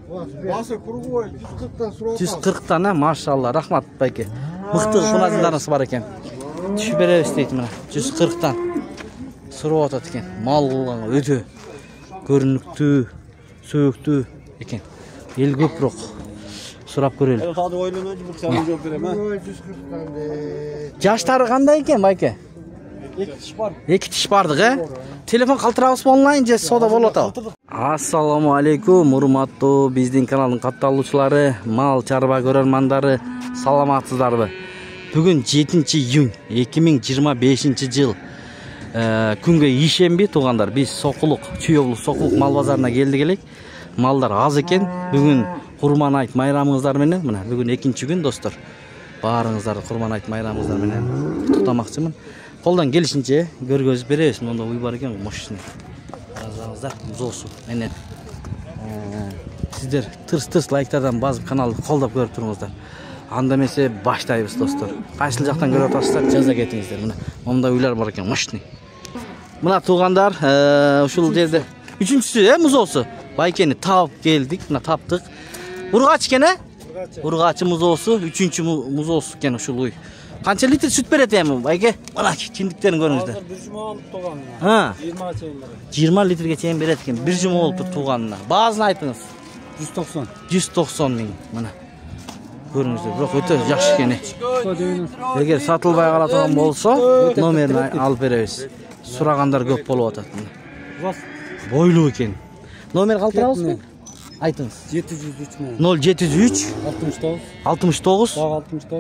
Bası krugoy 140'dan surap. 140'dan ha, maşallah. Rahmat bayke. Mıқты құназындарыңыз бар екен. Түшіп береміз дейді мына. 140'dan. Сұрап атады екен. Мал қылған өте көрінікті, сөйікті екен. Ел көп бірақ. Сұрап көрелі. Жаштары қандай екен байке? Екі тіш бардық, Телефон қалтырабыз онлайн же сода болады ау. Ассаламу алейкум, урматтуу биздин каналдын катталуучулары, мал чарба көрөрмандары, саламатсыздарбы? Бүгүн 7-июнь 2025 жыл. Күнгө ишемби туугандар. Биз Сокулук, Чүй облусу Сокулук мал базарына келдик элек. Малдар аз экен. Бүгүн Курман айт майрамыңыздар менен, мына бүгүн 2-күн достор. Баарыңыздарды Курман айт майрамыңыздар менен куттуктамакчымын. Колдан келишинче көргөзүп беребиз. Монда уй бар экен, мощный. Карасаңыздар, музоосу менен. Сиздер тырс-тырс лайктардан басып каналды колдоп көрүп туруңуздар. Анда эмесе баштайбыз достор. Кайсыл жактан көрүп атасыздар, жаза кетиңиздер. Мына монда уйлар бар экен, мощный. Мына туугандар, ушул жерде үчүнчүсү, музоосу. Байкени таап келдик, мына таптык. Ургач экен, Ургачы музоосу, үчүнчү музоосу экен ушул уй. Канча литр сүт берет эми, байке? Мына киндиктерин көрүңүздөр. 1 жума болуп туганына. 20 чейин берет. 20 литрге чейин берет экен. 1 жума болуп туганына. Баазын айтыңыз. 190. 190 миң. Мына. Көрүңүздөр, бирок өтө жакшы экен. Эгер сатылбай калатыган болсо, номерин алып беребиз. Сурагандар көп болуп атат. Бойлуу экен. Номер калтырабызбы? Айтыңыз. 703 миң. 0703 69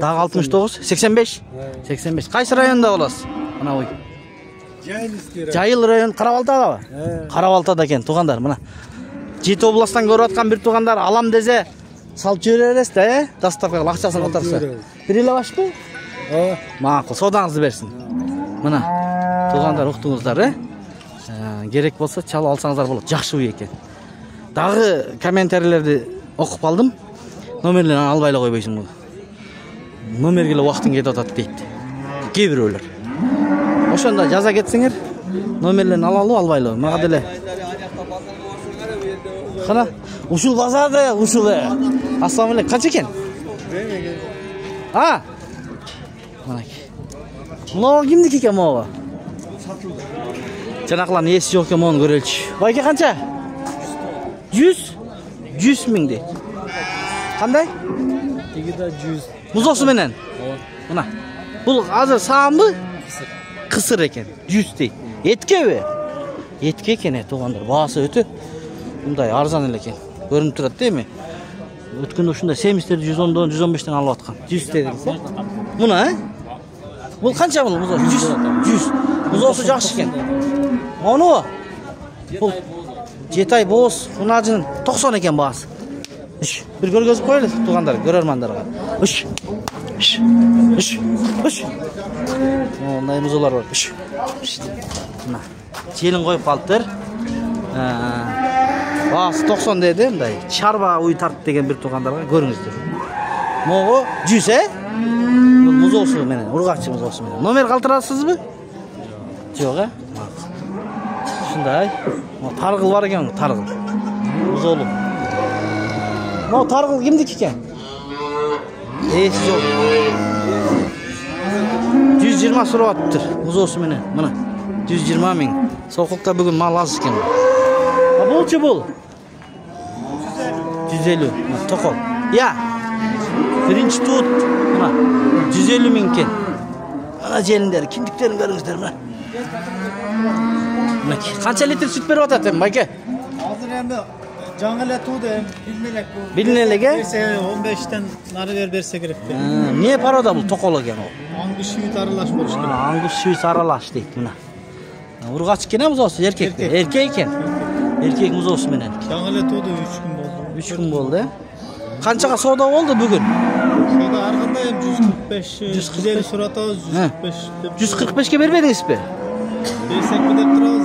дагы 69 85 85. Кайсы районда боласыз? Мына ой. Жайыл район Карабалтадабы? Карабалтада экен туугандар, мына. Жети областан көрүп аткан бир туугандар алам дезе салып жибере бересиз да, доставкага акчасын калтырса. Бир эле башпы? Макул, содаңызды берсин. Мына туугандар уктуңуздар, керек болсо чалып алсаңыздар болот. Жакшы уй экен. Дагы комментарийлерди окуп алдым. Номерлерин албай эле койбойсуң бул. Номерге эле убактың кетип атат дейт. Кээ бирөөлөр. Ошондо жаза кетсеңер, номерлерин алалы албайлы. Мага деле. Кана, ушул базарда, ушул. Ассаламу алейкум. Канча экен? Манаки. Мына кимдики экен могу? Жанакылардын эси жок экен, мону көрөлчү. Байке канча? 100 миң дейт. Кандай? Тегиде 100. Музоосу менен. Мына. Бул азыр саамбы? Кысыр экен. 100 дейт. Эткеби? Этке экен, туугандар. Баасы өтө мындай арзан эле экен. Көрүнүп турат да эми. Өткөндө ушундай семистерди 110дон 115ден алып аткан. 100 дедиңиз. Муна, Бул канча бул музоосу? 100. Музоосу жакшы экен. Мону бул Жетай боз кунажын 90 экен баасы. Бир көргөзүп коелу туугандар, көрөрмандарга. Мындай музоолор бар. Мына. Желин коюп калыптыр. Баасы 90 деди, мындай. Чарба уй тарт деген бир туугандарга көрүңүздөр. Могу 100, Бул музоосу менен, ургачы музоосу менен. Номер калтырасызбы? Жок, Ушундай. Таргыл бар экен, таргыл. Музоолу. Могу таргыл кимдики экен? Эси жок. 120 сурап атыптыр музоосу менен. Мына 120 миң. Сокулукта бүгүн мал аз экен. Булчу бул? 150. Токол. Биринчи тут. Мына 150 миң экен. Ана желиндер, киндиктерин көрүңүздөр мына. Канча литр сүт берип атат эми, байке? Азыр эми жаңы эле тууду, билине элеге? 15тен нары берсе керек. Эмне парода бул токол экен ол? Аңгы шүйүт аралаш болуш керек. Аңгы шүйүт аралаш дейт мына. Ургач экен музоосу, эркек. Эркек экен. Эркек музоосу менен. Жаңы эле тууду 3 күн болду. 3 күн болду, Канчага соода болду бүгүн? Соода ар кандай 145, 150 суратабыз, 145. 145ке бербедиңизби? Берсек деп турабыз.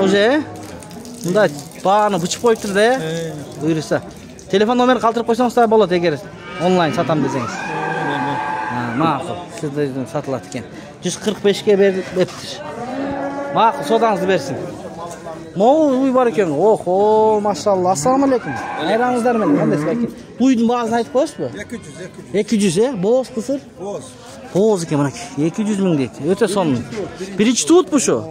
Уже мындай бааны бычып коюптур да, Буйруса. Телефон номерин калтырып койсоңуз да болот эгер онлайн сатам десеңиз. Макул. Сиздерден сатылат экен. 145ке бериптир. Макул, соодаңызды берсин. Mol uy var ekan. Oho, maşallah. Assalomu alaykum. Ayraningizlar men. Qandaysiz aka? Uyning bazını aytib qo'yasizmi? 200 he? Boz qisir? Boz ekan mana. 200 ming deydi. O'ta sonli. Birinchi tut bu shu.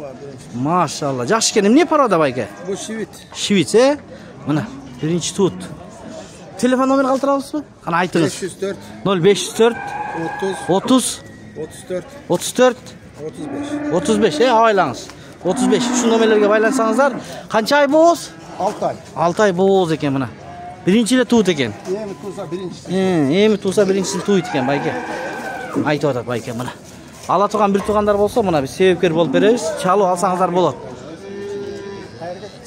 Maşallah. Yaxshi ekan. Nima paroda aka? Bu şivit. Shivit he? Mana birinchi tut. Telefon nomerini qoldirasizmi? Qani aytingiz. 504 0504 30 30 34 34 35. 35 he, oilangiz. 35 shu nomerlarga baylansangizlar, qancha oy bo'z? 6 ay. 6 oy bo'z ekan mana. Birinchi yil tut ekan. Yemi tursa birinchisi. Emi tursa birinchisi tut ekan bayka. Aytadi bayka mana. Ala turgan bir turganlar bo'lsa, mana biz sevibkor bo'lib beramiz. Chalib olsangizlar bo'ladi.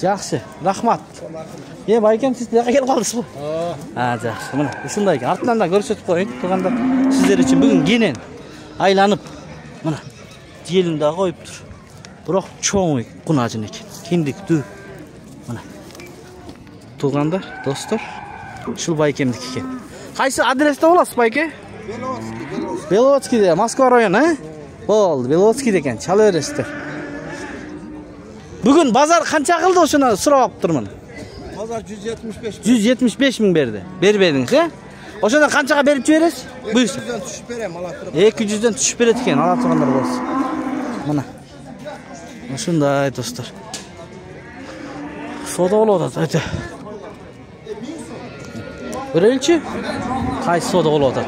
Yaxshi, rahmat. Baykam siz buyoqqa kelib qoldingizmi? Ha, yaxshi. Mana shunday ekan. Ortidan ko'rsatib qo'ying. Turganda sizlar uchun bugun genen aylanib mana yelimda qo'yib tur. Biroq cho'ng qunajin ekan. Kindik tu. Mana. Turganda do'stlar, shu baykemniki ekan. Qaysi adresda bo'lasiz bayka? Belovatskida, Moskva rayoni, ha? Bo'ldi, Belovatskida ekan. Chalaverasizlar. Bugun bozor qancha qildi o'shani so'rab turman. Pazar 175. 175 ming berdi. Berib berdingiz, ha? O'shanda qanchaga berib berasiz? Buyursin. 200 dan tushib berem, alattırib. 200 dan tushib beradi ekan, ala turganlar bo'lsa. Mana. Shunday do'stlar. Savdo bo'ladi, ayta. Birinchi qaysi savdo bo'ladi?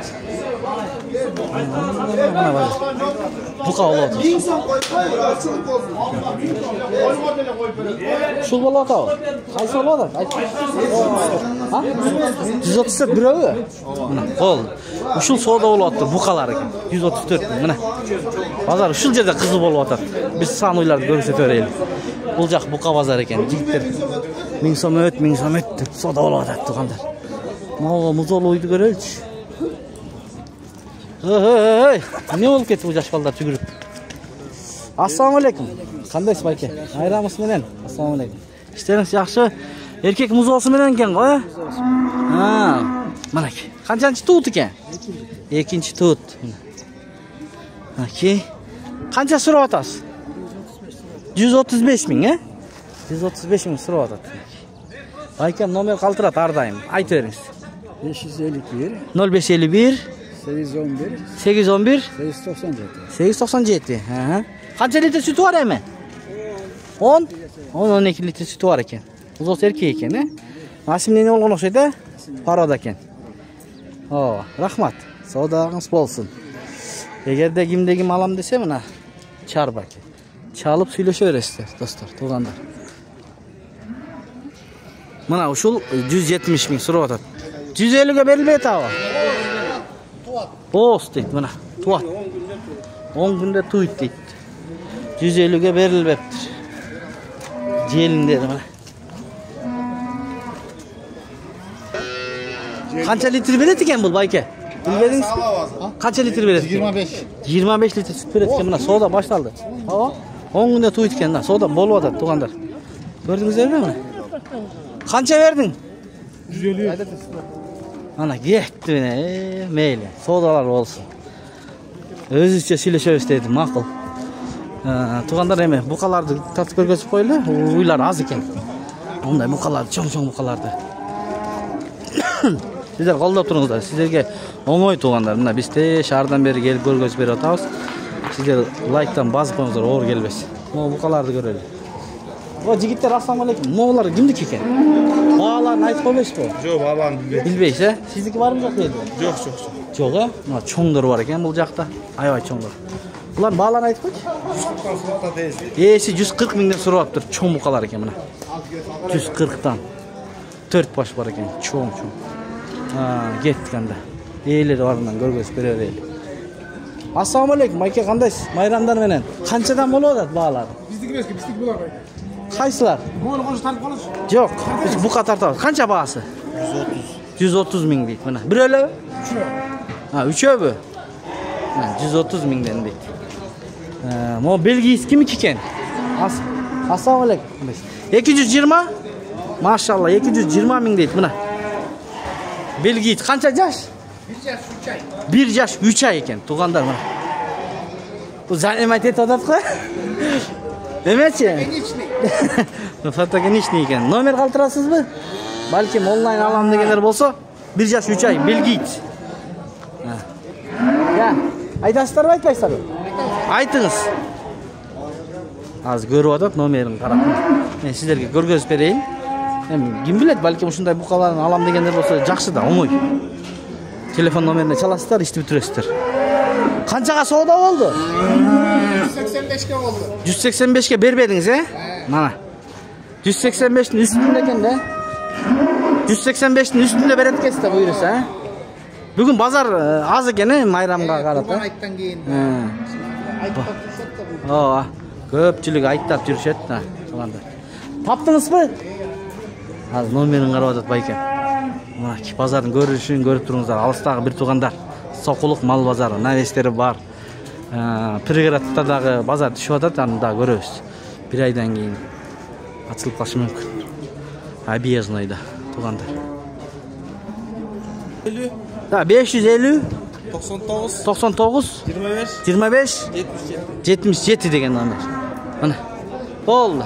Mana bor. Buqa bo'ladi. Shu bo'ladi. Qaysi bo'ladi? Ha? 134 birovi. Mana, qo'l. Ushul savdo bo'lyapti buqalar ekan. 134 ming. Mana. Bozor ushul yerda qiziq bo'lyapti. Biz san uylarni ko'rsataveraylik. Bo'ljaq buqa bozor ekan. Yigitlar 1000 so'm deb savdo bo'lyapti turganlar. Mana muzol uyni ko'raylik. Hey, ne olib ketdi bu jashqallar tugurib? Assalomu alaykum. Qandaysiz aka? Ayramisiz menen? Assalomu alaykum. İşleriniz yaxshi. Erkek muzosi menen ekan, qo'y. Ha, mana ki. Qanchanchi tut ekan? Ikkinchi tut. Aki. Qancha so'rayapsiz? 135 ming, ha? 135 ming so'rayapti. Baykam nomer qaltiradi har doim. Aytaveringiz. 551 0551 811 811 897. 897. Ha. Qancha litr süt var emi? 10 12 litr süt var ekan. Uzoq erkek ekan, ha? Nasimning olgan o'xshaydi, paroda ekan. Ho, rahmat. Savdoingiz bo'lsin. Agarda kimdagim alam desa mana charbak. Chalib suylashaverasizlar, do'stlar, to'g'anlar. Mana ushul 170 ming so'rayapti. 150 ga berilmaydi tava. Post deydi mana. Tuvat. 10 kunda tuyt deydi. 150 ga berilibdir. Jelin dedi mana. Qancha litr beradi ekan bu bayka? Bilmadingiz? Qancha litr beradi? 25. 25 litr süt beradi ekan. Mana savdo boshlandi. Ha? 10 kunda tuyt ekan, savdo bo'lyapti to'g'anlar. Ko'rdingizmi mana? Qancha berding? 150. Ana getdi meni. Mayli, savdolar bo'lsin. O'zingizcha silashaverasiz dedi, ma'qul. To'g'anlar emi, buqalarni tatib ko'rgazib qo'yinglar. Uylar az ekan. Bunday buqalar, cho'ng-cho'ng buqalardi. Sizlar qo'llab turingizlar. Sizlarga o'ng'oy to'g'anlar. Mana biz shahardan beri kelib ko'rgazib beryapmiz. Sizlar like-dan bosib qo'yingizlar, o'g'ir kelmas. Mana buqalarni ko'raylik. O yigitlar assalomu alaykum. Mo'g'lar kimniki ekan? Bolalarni aytib qo'ymaysizmi? Yo'q, balam bilmaydi. Bilmaysiz, sizniki bormi yo'q edi? Yo'q. Yo'q, mana cho'ngdir bor ekan bu yoqda. Ayoy cho'ngdir. Ular bolalarni aytib qo'y. Esi 140 mingdan so'rayapti, cho'ng buqalar ekan mana. 140 dan 4 bosh bor ekan, cho'ng. Ha, ketganda. Eylar o'rnidan ko'rgazib beraveraylik. Assalomu alaykum, aka qandaysiz? Mayramdan menen. Qanchadan bo'ladi bolalar? Bizniki bo'lar. Qaysilar? Bo'l qo'shib tanib qolish. Yo'q, biz buqa tartamiz. Qancha bahasi? 130 ming deydi mana. Bir o'la? 3. Ha, 3 mana 130 mingdan deydi. Mo belgiyasi kimniki ekan? Assalomu alaykum. 220? Mashallah, 220 ming deydi mana. Belgiy qancha yosh? 1 yaş 3 ay. 1 yaş 3 ay ekan, tug'anlar mana. Bu zanemat etadi-ku. Demakchi? Engichli. Фотогеничный екен. Номер калтырасызбы? Балким онлайн алам дегендер болсо, 1 жаш 3 ай Белгийт. Я, айтасыздарбы, айтпайсыздарбы? Айтыңыз. Аз көрүп атат номерин карап. Мен сиздерге көргөзүп берейин. Эми ким билет, балким ушундай букаларын алам дегендер болсо жакшы да, оңой. Телефон номерине чаласыздар, ишти бүтүрөсүздөр. Канчага соода болду? 185'ke oldu. 185'ke бербедиңиз, Мана. 185'in üstünde eкен да. 185'in üstünde берет экенсиз да буйруса, Бүгүн базар аз экен, майрамга карата. Ayttan keyin. Ооба. Көпчүлүк айттап жүрүшөт да. Таптыңызбы? Азыр номерин карап атат байке. Мына базардын көрүнүшүн көрүп туруңуздар. Алыстагы бир туугандар. Сокулук мал базары, навестери бар. Пригородта дагы базар түшүп атат, аны да көрөбүз. 1 айдан кийин ачылып калышы мүмкүн. Объездныйда туугандар. 50 Да, 550 99 99 25 25 77 деген номер. Мына. Болду.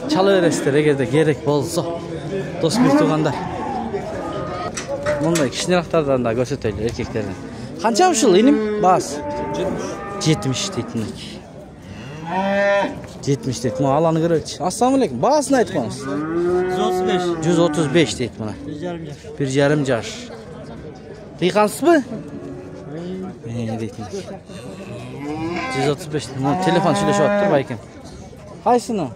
Чала бересиздер эгерде керек болсо. Дос бир туугандар. Мындай кичинерактардан да көрсөтөлү, эркектерден. Канча ушул иним? Баас. 70 дейт мынакей. 70 дейт. Мына аланы көрөлүчү. Ассаламу алейкум. Баасын айтып коңуз. 135 135 дейт мына. 1,5 жаш. Тыйкансызбы? Дейт. 135. Мына телефон сүйлөшүп атыптыр байкем. Кайсыны?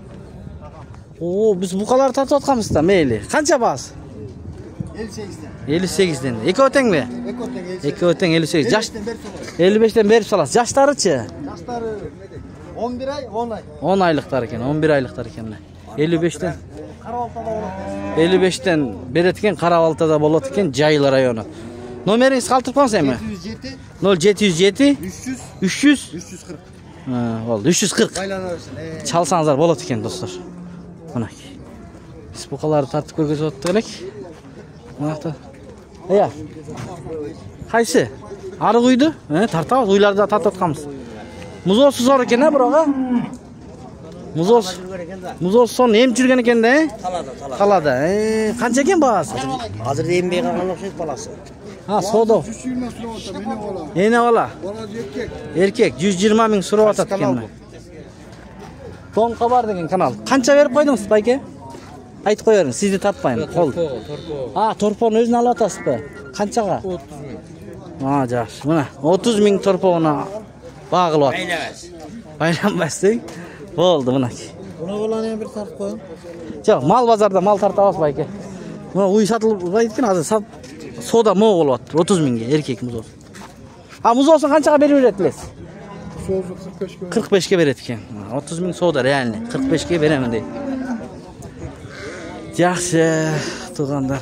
Оо, биз букаларды тартып атканбыз да, мейли. Канча баас? 58'den. 58'den. Эки өтеңби? Эки өтең 58. Жаш 55'тен берип саласыз. Жаштарычы? Yaşları 11 ay 10 ay. 10 айлыктар экен, 11 айлыктар экен. 55'тен Karabaltada olur. 55'тен берет экен, Карабалтада болот экен, Жайыл району. Номериңиз калтырып коңуз эми? 07 300 340. Болду. 340. Baylanırsın. Çalsаңыздар болот экен, достор. Мына. Биз букаларды тартып көргөзүп атып элек. Мынакта. Кайсы? Арык үйдү? Тартабыз, уйларды да тартып атканбыз. Музоосу зор экен, бирок, Музоосу сонун эм жүргөн экен да, Талада. Канча экен баасы? Азыр эмбей калган окшойт баласы. Соода. 120 sürü olsa mene ola. Эне бала? Ola erkek. Эркек 120 миң сурап атат экен. Тоң кабар деген канал. Канча берип койдуңуз, байке? Айтып кой бериңиз, сизди таппайм. Кол. Торпону өзүн алып атасызбы? Канчага? 30 ming. Жакшы. Мына 30 миң торпону багылып атат. Байланбайсың. Болду, мынакей. Бuna баланы бир тартып коюң. Жок, мал базарда мал тарта аласыз байке. Мына уй сатылбайт экен, азыр соода мо болуп атыр. 30 миңге эркек музоос. Музоосун канчага берип берет элесиз? Soğuzu 45 gün. 45'ke берет экен. 30 миң соода реально. 45'ke беремин дейт. Жакшы, туугандар.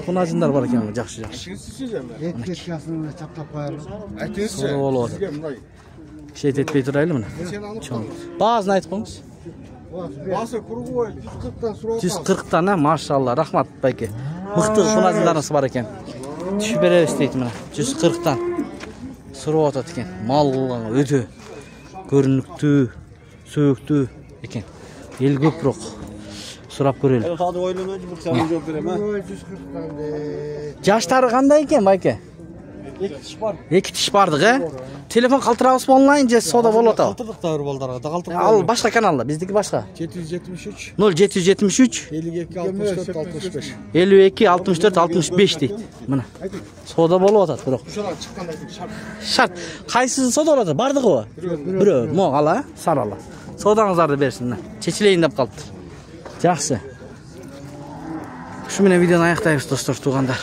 Кунажындар бар экен, жакшы. Erkek yaşını çaplap koyalım. Соода болуп атат. Шет этпей турайлы мына. Чоң. Баазын айтып коңуз. Bası kuru koy. 140'dan sürü olsa. 140'тан, машалла, рахмат байке. Мыкты кунажындарыңыз бар экен. Түшүп беребиз дейт мына. 140'тан. Сурап атат экен. Мал өтө көрүнүктүү, сөөктүү экен. Эл көпүрөөк сурап көрөлү. Hadi oylununca bu sana cevap vereyim ha. 140'dan de. Жаштары кандай экен, байке? 2 kişi var. Эки тиш бардык, Телефон калтырабызбы онлайн же соода болуп атабы? Kaldırdık da bir baldarga da kaldırdık. Ал башка каналда, биздики башка. 773 0773 52 64 65. 52 64 65 дейт. Мына. Соода болуп атат, бирок. Şuradan çıkkandan şart. Шарт. Кайсысын соода болуп атат? Бардыгыбы? Бирөө. Мо ала, сары ала. Соодаңыздарды берсин мына. Чечилейин деп калыптыр. Жакшы. Ушу менен видеону аяктайбыз, достор, туугандар.